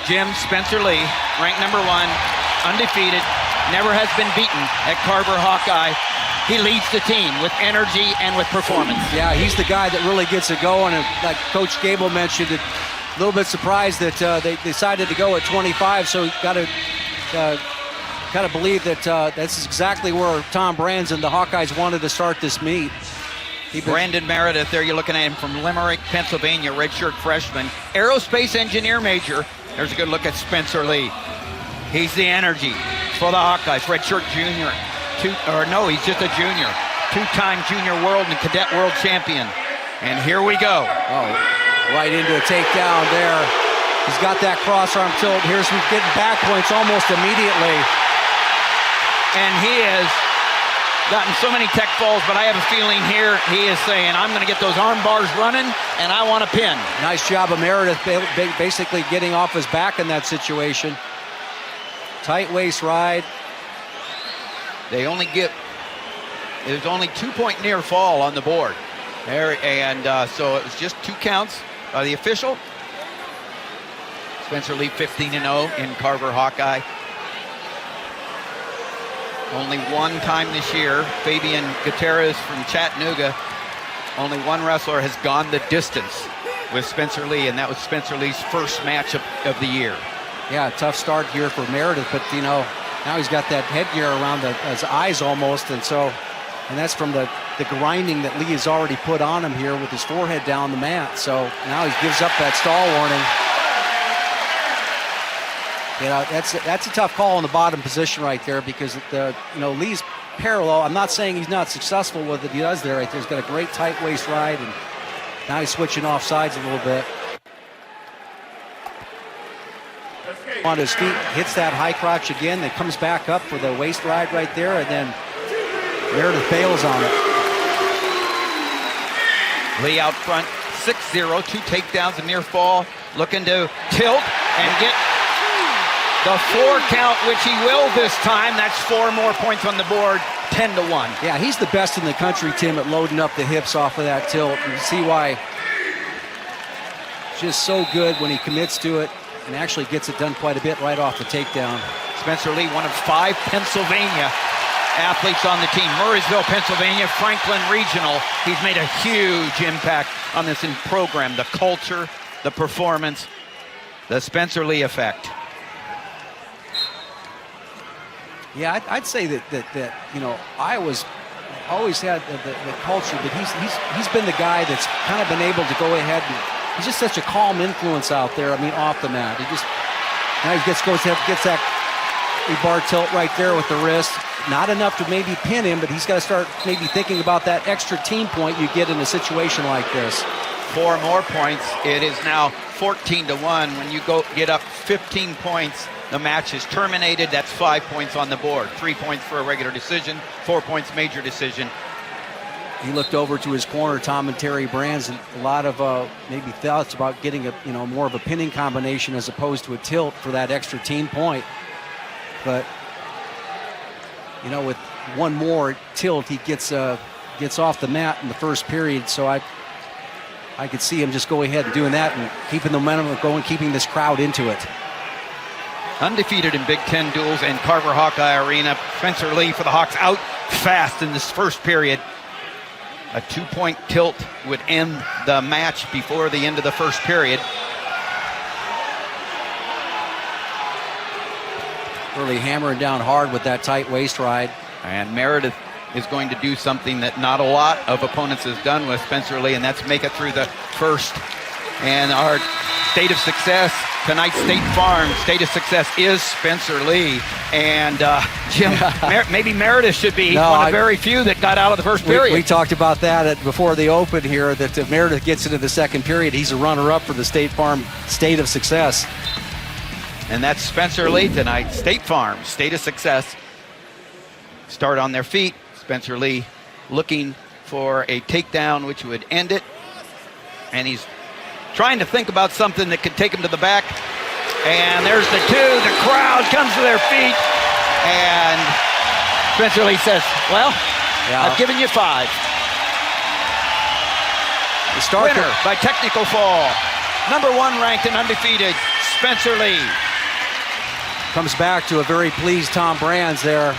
Jim, Spencer Lee, ranked #1, undefeated, never has been beaten at Carver Hawkeye. He leads the team with energy and with performance. Yeah, he's the guy that really gets it going. And like Coach Gable mentioned, a little bit surprised that they decided to go at 25. So got to kind of believe that that's exactly where Tom Brands and the Hawkeyes wanted to start this meet. Brandon Meredith, there you're looking at him from Limerick, Pennsylvania, redshirt freshman, aerospace engineer major. There's a good look at Spencer Lee. He's the energy for the Hawkeyes, redshirt junior. He's just a junior. Two-time junior world and cadet world champion. And here we go. Oh, right into a takedown there. He's got that cross-arm tilt. Here's him getting back points almost immediately. And he has gotten so many tech falls, but I have a feeling here he is saying, I'm going to get those arm bars running, and I want a pin. Nice job of Meredith basically getting off his back in that situation. Tight waist ride. There's only 2-point near fall on the board. There, and so it was just 2 counts by the official. Spencer Lee 15-0 in Carver Hawkeye. Only one time this year, Fabian Gutierrez from Chattanooga, only one wrestler has gone the distance with Spencer Lee, and that was Spencer Lee's first match of the year. Yeah, tough start here for Meredith, but you know, now he's got that headgear around his eyes almost, and that's from the grinding that Lee has already put on him here with his forehead down the mat. So now he gives up that stall warning. You know, that's a tough call in the bottom position right there, because Lee's parallel. I'm not saying he's not successful with what he does there right there. He's got a great tight waist ride, and now he's switching off sides a little bit. On his feet, hits that high crotch again, then comes back up for the waist ride right there, and then Meredith bails on it. Lee out front, 6-0, 2 takedowns, a near fall, looking to tilt and get the 4 count, which he will this time. That's 4 more points on the board, 10-1. Yeah, he's the best in the country, Tim, at loading up the hips off of that tilt. You see why. Just so good when he commits to it and actually gets it done quite a bit right off the takedown. Spencer Lee, one of 5 Pennsylvania athletes on the team. Murraysville, Pennsylvania, Franklin Regional. He's made a huge impact on this program. The culture, the performance, the Spencer Lee effect. Yeah, I'd say that Iowa's always had the culture, but he's been the guy that's kind of been able to go ahead and he's just such a calm influence out there. I mean, off the mat. Now he gets that bar tilt right there with the wrist. Not enough to maybe pin him, but he's got to start maybe thinking about that extra team point you get in a situation like this. 4 more points. It is now 14-1. When you get up 15 points, the match is terminated. That's 5 points on the board. 3 points for a regular decision, 4 points major decision. He looked over to his corner, Tom and Terry Brands, and a lot of maybe thoughts about getting more of a pinning combination as opposed to a tilt for that extra team point. But with one more tilt, he gets off the mat in the first period. So I could see him just going ahead and doing that and keeping the momentum going, keeping this crowd into it. Undefeated in Big Ten duels and Carver Hawkeye Arena. Spencer Lee for the Hawks out fast in this first period. A 2-point tilt would end the match before the end of the first period. Really hammering down hard with that tight waist ride. And Meredith is going to do something that not a lot of opponents has done with Spencer Lee, and that's make it through the first. And our state of success, tonight's State Farm state of success is Spencer Lee. And Jim, maybe Meredith should be one of very few that got out of the first period. We talked about that before the open here, that if Meredith gets into the second period, he's a runner-up for the State Farm state of success. And that's Spencer Lee tonight. State Farm, state of success. Start on their feet. Spencer Lee looking for a takedown which would end it. And he's trying to think about something that could take him to the back. And there's the 2. The crowd comes to their feet. And Spencer Lee says, well, I've given you 5. Winner by technical fall. #1 ranked and undefeated, Spencer Lee. Comes back to a very pleased Tom Brands there.